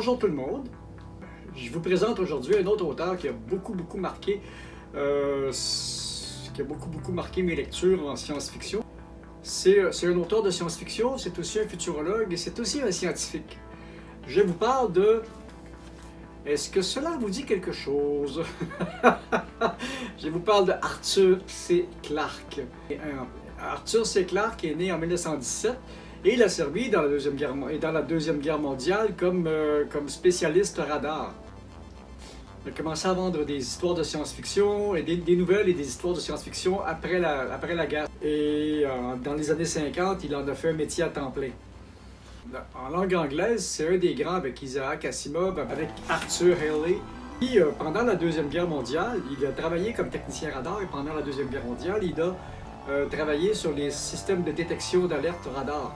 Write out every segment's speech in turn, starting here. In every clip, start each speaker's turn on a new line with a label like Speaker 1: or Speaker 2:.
Speaker 1: Bonjour tout le monde. Je vous présente aujourd'hui un autre auteur qui a beaucoup marqué, mes lectures en science-fiction. C'est un auteur de science-fiction, c'est aussi un futurologue et c'est aussi un scientifique. Je vous parle de... Est-ce que cela vous dit quelque chose? Je vous parle de Arthur C. Clarke. Arthur C. Clarke est né en 1917 et il a servi dans la Deuxième Guerre mondiale comme spécialiste radar. Il a commencé à vendre des histoires de science-fiction, et des nouvelles et des histoires de science-fiction après la guerre. Et dans les années 50, il en a fait un métier à temps plein. En langue anglaise, c'est un des grands avec Isaac Asimov, avec Arthur Haley. Puis, pendant la Deuxième Guerre mondiale, il a travaillé comme technicien radar et pendant la Deuxième Guerre mondiale, il a travaillé sur les systèmes de détection d'alerte radar.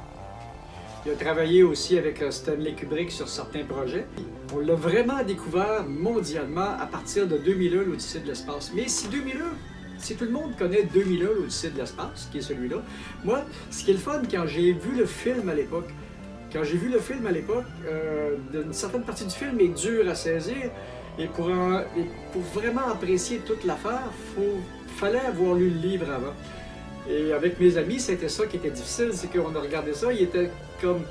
Speaker 1: Il a travaillé aussi avec Stanley Kubrick sur certains projets. On l'a vraiment découvert mondialement à partir de 2001, l'Odyssée de l'espace. Mais si tout le monde connaît 2001, l'Odyssée de l'espace, qui est celui-là, moi, ce qui est le fun, quand j'ai vu le film à l'époque, une certaine partie du film est dure à saisir, et pour vraiment apprécier toute l'affaire, fallait avoir lu le livre avant. Et avec mes amis, c'était ça qui était difficile, c'est qu'on a regardé ça, il était comme...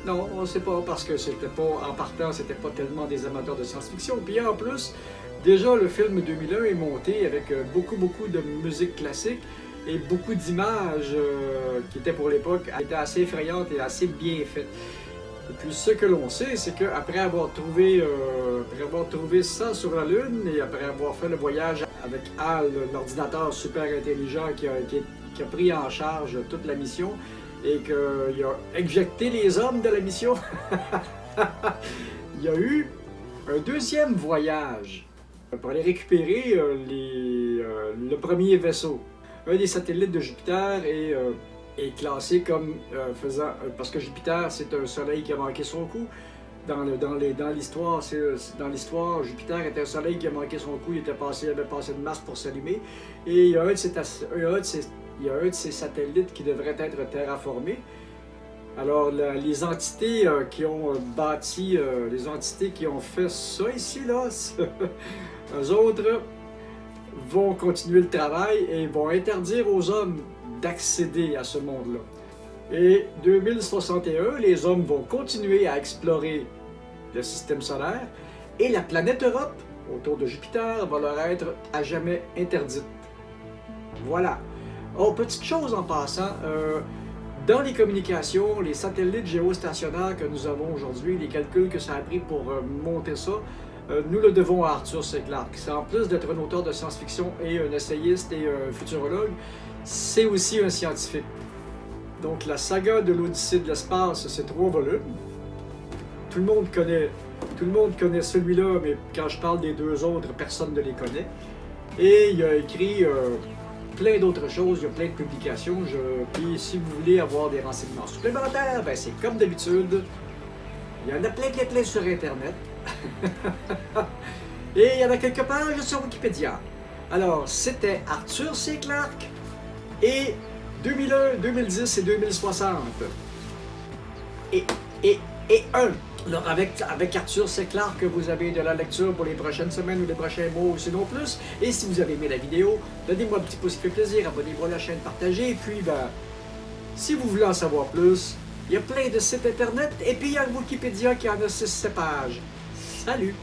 Speaker 1: Non, on ne sait pas, parce que c'était pas, en partant, c'était pas tellement des amateurs de science-fiction. Puis en plus, déjà le film 2001 est monté avec beaucoup de musique classique et beaucoup d'images qui étaient pour l'époque étaient assez effrayantes et assez bien faites. Et puis ce que l'on sait, c'est qu'après avoir trouvé ça sur la Lune et après avoir fait le voyage avec HAL, l'ordinateur super intelligent qui a pris en charge toute la mission et qu'il a éjecté les hommes de la mission, il y a eu un deuxième voyage pour aller récupérer le premier vaisseau. Un des satellites de Jupiter est classé comme parce que Jupiter, c'est un soleil qui a manqué son coup. Dans l'histoire, Jupiter était un soleil qui a manqué son coup, il avait passé de masse pour s'allumer. Et il y a un de ces satellites qui devrait être terraformé. Alors, les entités qui ont bâti, les entités qui ont fait ça ici, là, eux autres vont continuer le travail et vont interdire aux hommes d'accéder à ce monde-là. Et 2061, les hommes vont continuer à explorer le système solaire et la planète Europe, autour de Jupiter, va leur être à jamais interdite. Voilà. Oh, petite chose en passant, dans les communications, les satellites géostationnaires que nous avons aujourd'hui, les calculs que ça a pris pour monter ça, nous le devons à Arthur C. Clarke. En plus d'être un auteur de science-fiction et un essayiste et un futurologue, c'est aussi un scientifique. Donc la saga de l'Odyssée de l'espace, c'est 3 volumes. Tout le monde connaît celui-là, mais quand je parle des 2 autres, personne ne les connaît. Et il a écrit plein d'autres choses, il y a plein de publications. Puis si vous voulez avoir des renseignements supplémentaires, ben c'est comme d'habitude. Il y en a plein sur Internet. Et il y en a quelques pages sur Wikipédia. Alors, c'était Arthur C. Clarke et 2001, 2010 et 2060. Et alors avec Arthur C. Clarke, vous avez de la lecture pour les prochaines semaines ou les prochains mois ou sinon plus. Et si vous avez aimé la vidéo, donnez-moi un petit pouce qui fait plaisir, abonnez-vous à la chaîne, partagez. Et puis, si vous voulez en savoir plus, il y a plein de sites internet et puis il y a le Wikipédia qui en a 6 pages. Salut!